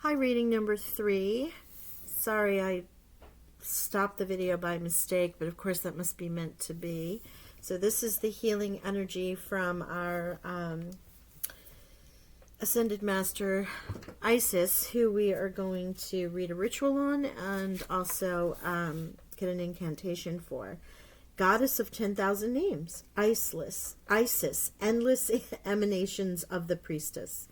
Hi, reading number 3. Sorry I stopped the video by mistake, but of course that must be meant to be. So this is the healing energy from our Ascended Master Isis, who we are going to read a ritual on and also get an incantation for. Goddess of 10,000 names, Isis, endless emanations of the priestess.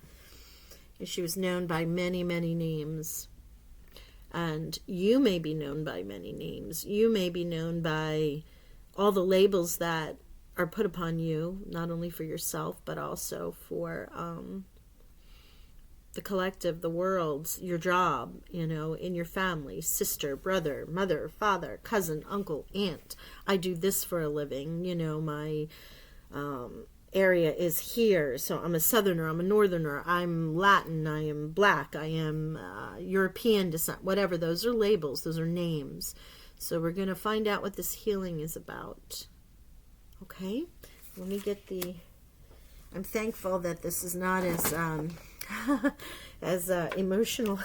She was known by many, many names. And you may be known by many names. You may be known by all the labels that are put upon you, not only for yourself, but also for the collective, the world, your job, in your family, sister, brother, mother, father, cousin, uncle, aunt. I do this for a living. My area is here, so I'm a southerner, I'm a northerner, I'm Latin, I am black, I am European descent, whatever. Those are labels, those are names. So we're going to find out what this healing is about. Okay, let me get I'm thankful that this is not as as emotional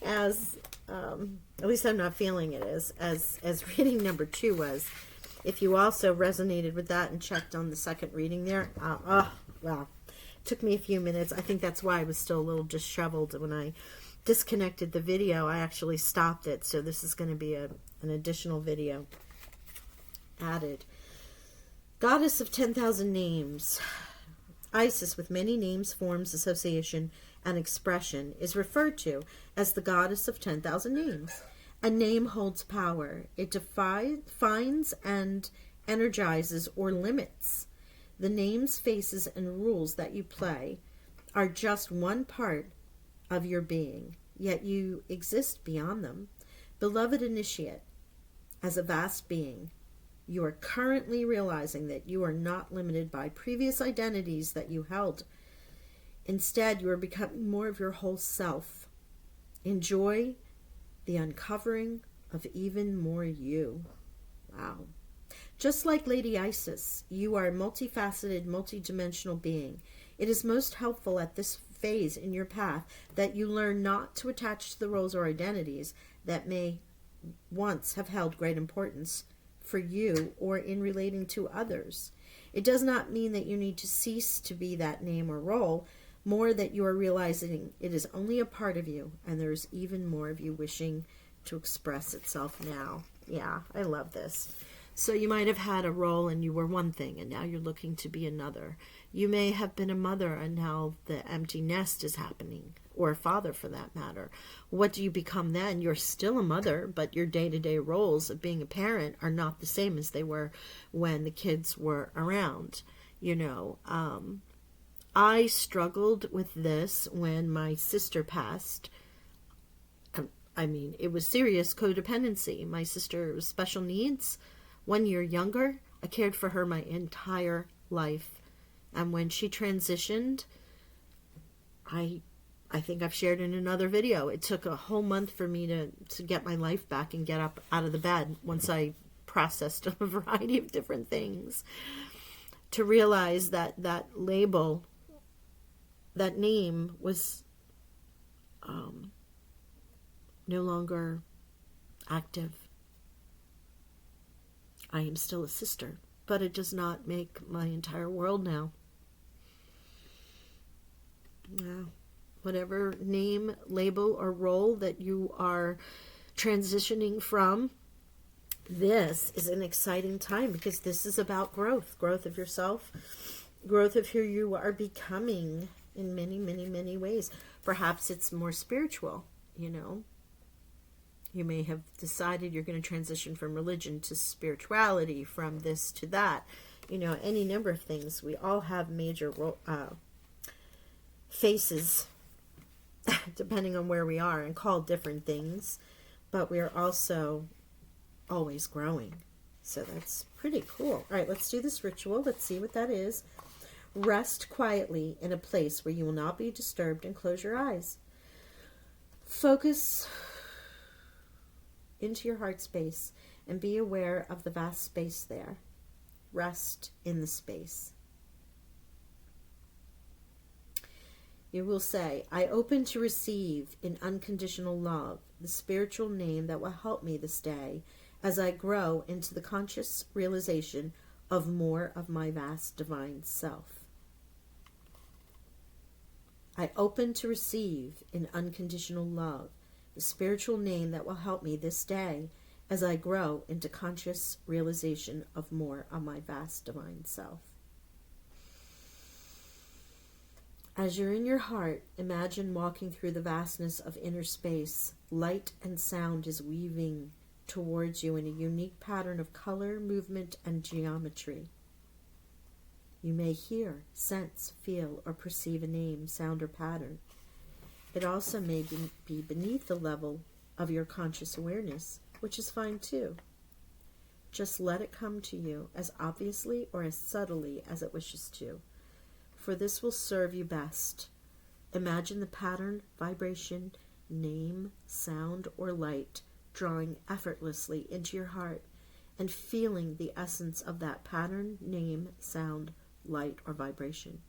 as at least I'm not feeling it as reading number 2 was. If you also resonated with that and checked on the second reading there, well, it took me a few minutes. I think that's why I was still a little disheveled when I disconnected the video. I actually stopped it, so this is going to be an additional video added. Goddess of 10,000 names. Isis, with many names, forms, association, and expression, is referred to as the goddess of 10,000 names. A name holds power. It defines and energizes or limits. The names, faces, and rules that you play are just one part of your being, yet you exist beyond them. Beloved initiate, as a vast being, you are currently realizing that you are not limited by previous identities that you held. Instead, you are becoming more of your whole self. Enjoy the uncovering of even more you. Wow. Just like Lady Isis, you are a multifaceted, multidimensional being. It is most helpful at this phase in your path that you learn not to attach to the roles or identities that may once have held great importance for you or in relating to others. It does not mean that you need to cease to be that name or role, more that you are realizing it is only a part of you, and there is even more of you wishing to express itself now. Yeah, I love this. So you might have had a role and you were one thing, and now you're looking to be another. You may have been a mother, and now the empty nest is happening, or a father for that matter. What do you become then? You're still a mother, but your day-to-day roles of being a parent are not the same as they were when the kids were around. I struggled with this when my sister passed. It was serious codependency. My sister was special needs, 1 year younger. I cared for her my entire life. And when she transitioned, I think I've shared in another video, it took a whole month for me to get my life back and get up out of the bed once I processed a variety of different things. To realize that label, that name was no longer active. I am still a sister, but it does not make my entire world now. Yeah. Whatever name, label, or role that you are transitioning from, this is an exciting time because this is about growth of yourself, growth of who you are becoming in many, many, many ways. Perhaps it's more spiritual, You may have decided you're going to transition from religion to spirituality, from this to that, any number of things. We all have major faces depending on where we are and called different things, but we're also always growing. So that's pretty cool. All right, let's do this ritual. Let's see what that is. Rest quietly in a place where you will not be disturbed and close your eyes. Focus into your heart space and be aware of the vast space there. Rest in the space. You will say, I open to receive in unconditional love the spiritual name that will help me this day as I grow into the conscious realization of more of my vast divine self. I open to receive in unconditional love the spiritual name that will help me this day as I grow into conscious realization of more of my vast divine self. As you're in your heart, imagine walking through the vastness of inner space. Light and sound is weaving towards you in a unique pattern of color, movement, and geometry. You may hear, sense, feel, or perceive a name, sound, or pattern. It also may be beneath the level of your conscious awareness, which is fine too. Just let it come to you as obviously or as subtly as it wishes to, for this will serve you best. Imagine the pattern, vibration, name, sound, or light drawing effortlessly into your heart and feeling the essence of that pattern, name, sound, light, or vibration.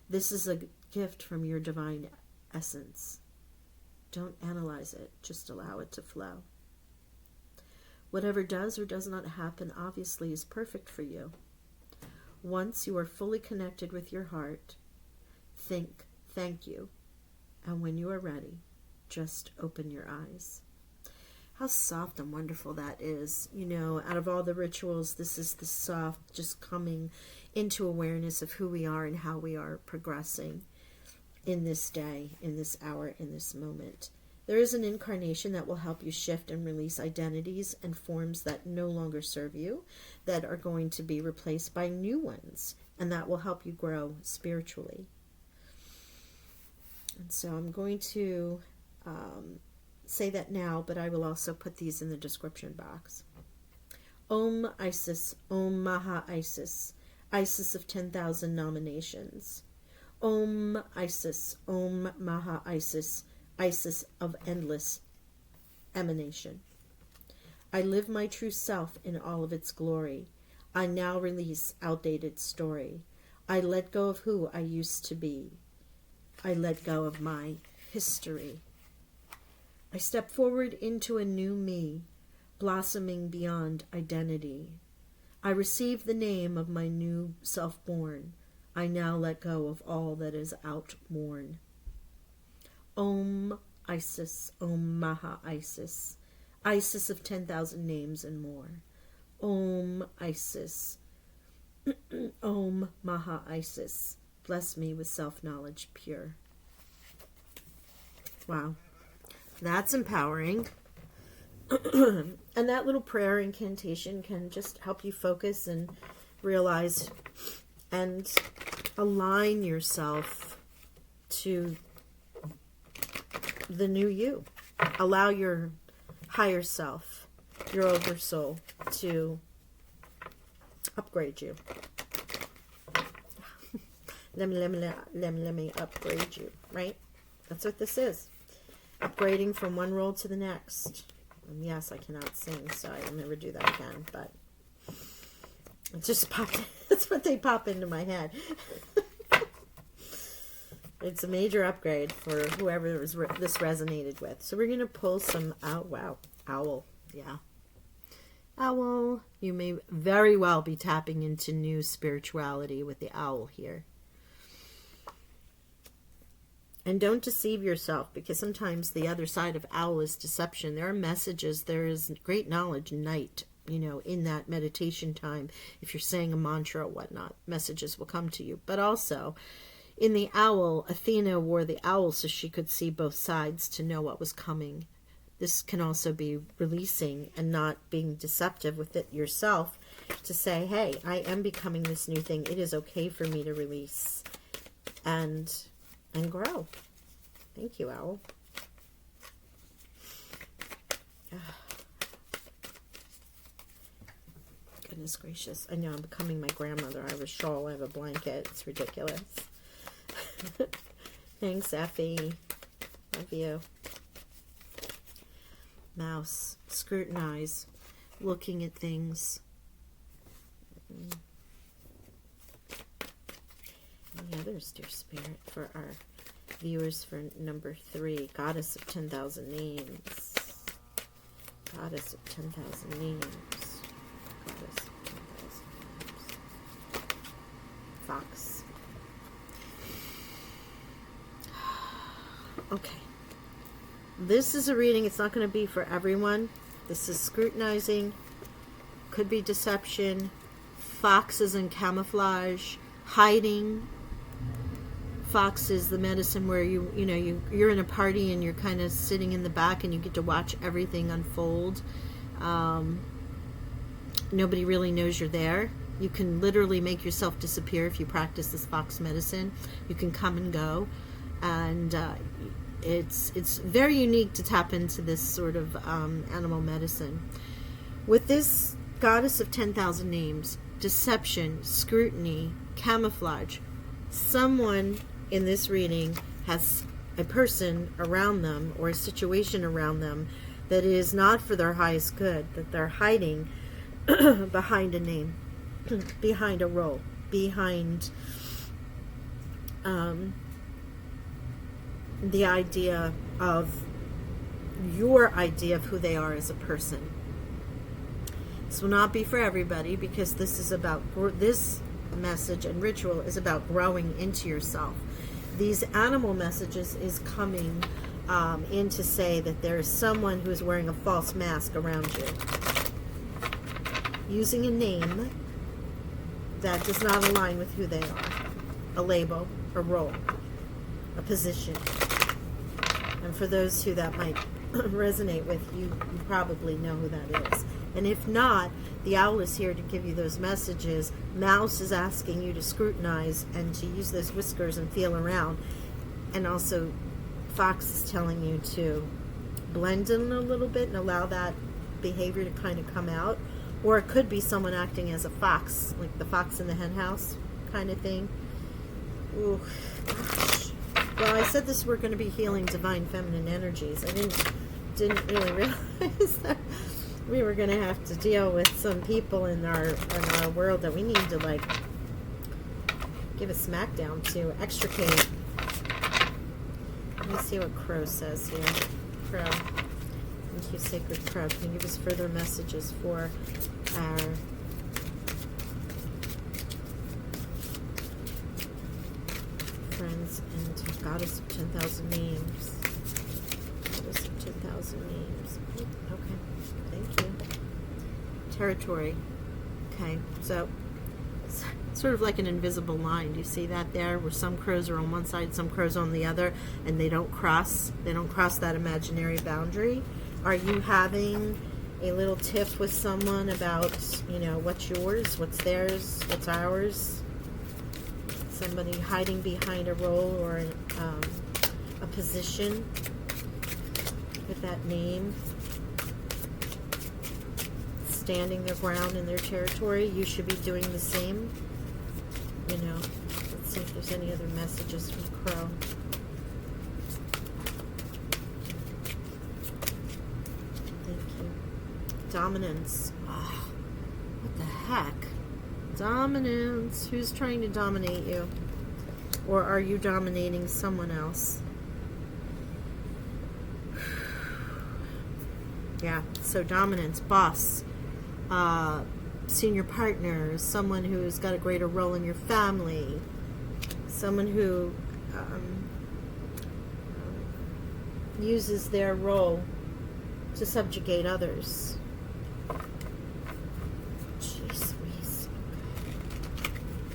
This is a gift from your divine essence. Don't analyze it, just allow it to flow. Whatever does or does not happen obviously is perfect for you. Once you are fully connected with your heart, think, thank you, and when you are ready, just open your eyes. How soft and wonderful that is. You know, out of all the rituals, this is the soft, just coming into awareness of who we are and how we are progressing in this day, in this hour, in this moment. There is an incarnation that will help you shift and release identities and forms that no longer serve you, that are going to be replaced by new ones, and that will help you grow spiritually. And so I'm going to say that now, but I will also put these in the description box. Om Isis, Om Maha Isis, Isis of 10,000 nominations. Om Isis, Om Maha Isis, Isis of endless emanation. I live my true self in all of its glory. I now release outdated story. I let go of who I used to be. I let go of my history. I step forward into a new me, blossoming beyond identity. I receive the name of my new self-born. I now let go of all that is outworn. Om Isis, Om Maha Isis, Isis of 10,000 names and more. Om Isis, Om Maha Isis, bless me with self-knowledge pure. Wow, that's empowering. And that little prayer incantation can just help you focus and realize and align yourself to the new you. Allow your higher self, your oversoul, to upgrade you. let me upgrade you, right? That's what this is. Upgrading from one role to the next. And yes, I cannot sing, so I'll never do that again, but it just popped. That's what they pop into my head. It's a major upgrade for whoever this resonated with. So we're going to pull some out. Wow. Owl. Yeah. Owl. You may very well be tapping into new spirituality with the owl here. And don't deceive yourself, because sometimes the other side of owl is deception. There are messages. There is great knowledge night, in that meditation time. If you're saying a mantra or whatnot, messages will come to you. But also, in the owl, Athena wore the owl so she could see both sides to know what was coming. This can also be releasing and not being deceptive with it yourself, to say, hey, I am becoming this new thing. It is okay for me to release and grow. Thank you, owl. Goodness gracious. I know I'm becoming my grandmother. I have a shawl, I have a blanket. It's ridiculous. Thanks, Effie. Love you. Mouse. Scrutinize. Looking at things. Any others, dear spirit, for our viewers for number 3. Goddess of 10,000 names. Goddess of 10,000 names. Goddess of 10,000 names. Fox. Okay. This is a reading. It's not going to be for everyone. This is scrutinizing. Could be deception. Foxes and camouflage. Hiding. Fox is the medicine where you're in a party and you're kind of sitting in the back and you get to watch everything unfold. Nobody really knows you're there. You can literally make yourself disappear if you practice this fox medicine. You can come and go, and it's very unique to tap into this sort of animal medicine. With this goddess of 10,000 names, deception, scrutiny, camouflage, someone in this reading has a person around them or a situation around them that is not for their highest good, that they're hiding behind a name, behind a role, behind the idea of your idea of who they are as a person. This will not be for everybody, because this is about, this message and ritual is about growing into yourself. These animal messages is coming in to say that there is someone who is wearing a false mask around you, using a name that does not align with who they are, a label, a role, a position. And for those who that might resonate with, you probably know who that is. And if not, the owl is here to give you those messages. Mouse is asking you to scrutinize and to use those whiskers and feel around. And also, Fox is telling you to blend in a little bit and allow that behavior to kind of come out. Or it could be someone acting as a fox, like the fox in the hen house kind of thing. Ooh, gosh. Well, I said this, we're going to be healing divine feminine energies. I didn't really realize that we were going to have to deal with some people in our world that we need to, like, give a smackdown to, extricate. Let me see what Crow says here. Crow. Thank you, Sacred Crow. Can you give us further messages for our friends and Goddess of 10,000 names? Goddess of 10,000 names. Okay. Thank you. Territory. Okay. So, it's sort of like an invisible line. Do you see that there? Where some crows are on one side, some crows on the other, and they don't cross. They don't cross that imaginary boundary. Are you having a little tiff with someone about, what's yours, what's theirs, what's ours? Somebody hiding behind a role or a position with that name, standing their ground in their territory. You should be doing the same. Let's see if there's any other messages from Crow. Dominance. Oh, what the heck? Dominance. Who's trying to dominate you? Or are you dominating someone else? Yeah, so dominance, boss, senior partner, someone who's got a greater role in your family, someone who uses their role to subjugate others.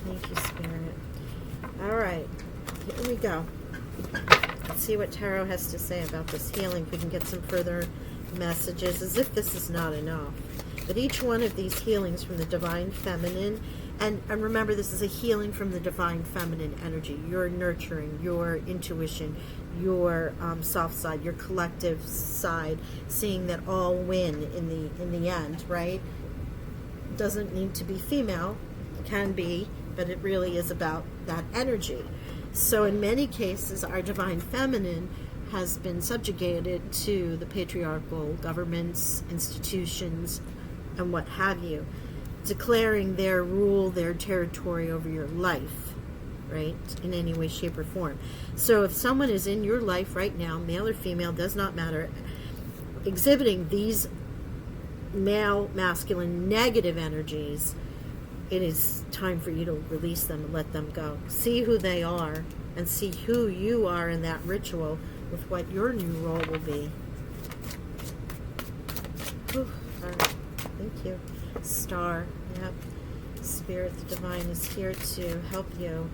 Thank you, Spirit. All right, here we go. Let's see what Tarot has to say about this healing. If we can get some further messages, as if this is not enough. But each one of these healings from the Divine Feminine, and remember, this is a healing from the Divine Feminine energy. Your nurturing, your intuition, your soft side, your collective side, seeing that all win in the end, right? It doesn't need to be female. It can be, but it really is about that energy. So in many cases, our Divine Feminine has been subjugated to the patriarchal governments, institutions, and what have you, declaring their rule, their territory over your life. right? In any way, shape, or form. So if someone is in your life right now, male or female, does not matter, exhibiting these male, masculine, negative energies, it is time for you to release them and let them go. See who they are and see who you are in that ritual with what your new role will be. Whew. All right. Thank you. Star. Yep. Spirit, the divine, is here to help you.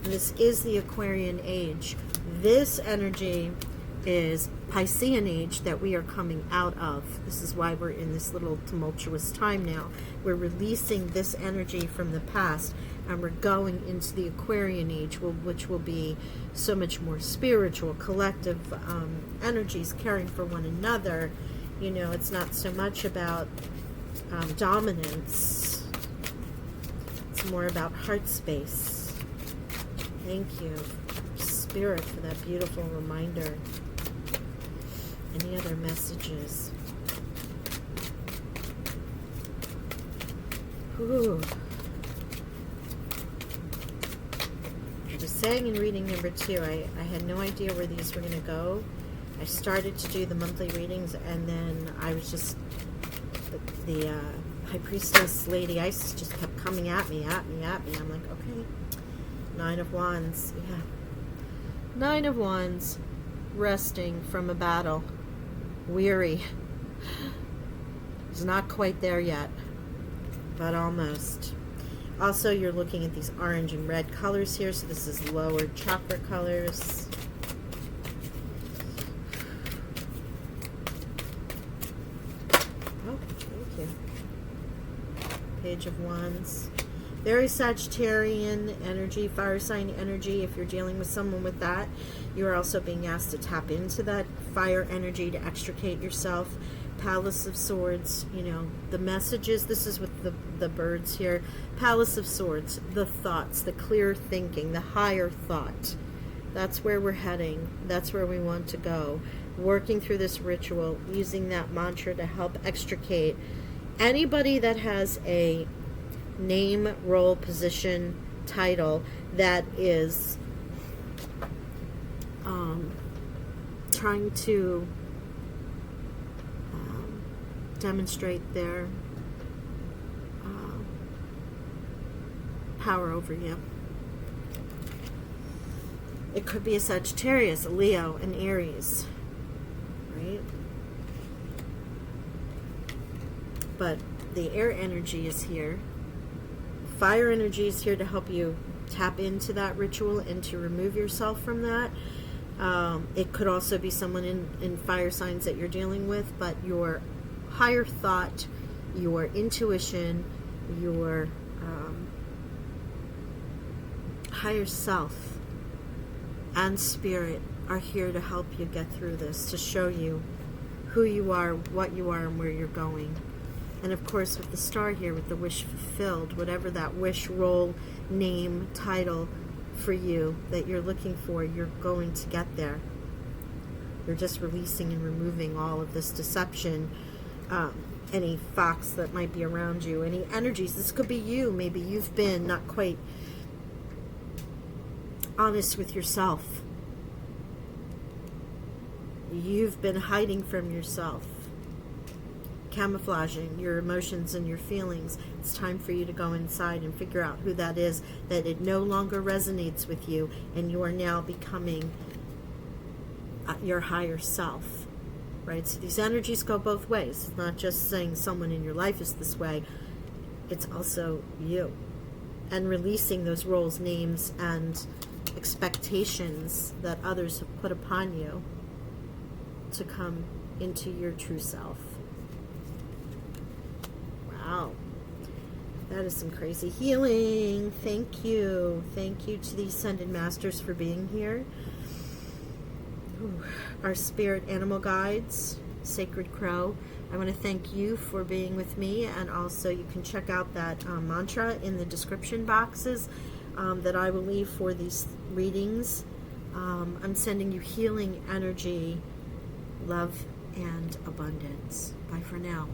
And this is the Aquarian age. This energy is Piscean age that we are coming out of. This is why we're in this little tumultuous time now. We're releasing this energy from the past, and we're going into the Aquarian age, which will be so much more spiritual, collective energies, caring for one another. You know, it's not so much about dominance. It's more about heart space. Thank you, Spirit, for that beautiful reminder. Any other messages? Ooh. I was saying in reading number 2, I had no idea where these were going to go. I started to do the monthly readings, and then I was just, the High Priestess Lady Isis just kept coming at me. I'm like, okay. 9 of Wands. Yeah. 9 of Wands. Resting from a battle. Weary. It's not quite there yet, but almost. Also, you're looking at these orange and red colors here, so this is lower chakra colors. Oh, thank you. Page of Wands. Very Sagittarian energy, fire sign energy. If you're dealing with someone with that, you are also being asked to tap into that fire energy to extricate yourself. Palace of Swords, you know, the messages, this is with the birds here. Palace of Swords, the thoughts, the clear thinking, the higher thought. That's where we're heading. That's where we want to go. Working through this ritual, using that mantra to help extricate anybody that has a name, role, position, title that is trying to demonstrate their power over you. It could be a Sagittarius, a Leo, an Aries, right? But the air energy is here. Fire energy is here to help you tap into that ritual and to remove yourself from that. It could also be someone in fire signs that you're dealing with, but your higher thought, your intuition, your higher self and spirit are here to help you get through this, to show you who you are, what you are, and where you're going. And of course, with the star here, with the wish fulfilled, whatever that wish, role, name, title for you that you're looking for, you're going to get there. You're just releasing and removing all of this deception, any fox that might be around you, any energies. This could be you. Maybe you've been not quite honest with yourself. You've been hiding from yourself, camouflaging your emotions and your feelings. It's time for you to go inside and figure out who that is, that it no longer resonates with you, and you are now becoming your higher self, right? So these energies go both ways. It's not just saying someone in your life is this way, it's also you. And releasing those roles, names, and expectations that others have put upon you to come into your true self. Wow. That is some crazy healing. Thank you. Thank you to the Ascended Masters for being here. Ooh. Our spirit animal guides, Sacred Crow, I want to thank you for being with me, and also you can check out that mantra in the description boxes that I will leave for these readings. I'm sending you healing energy, love, and abundance. Bye for now.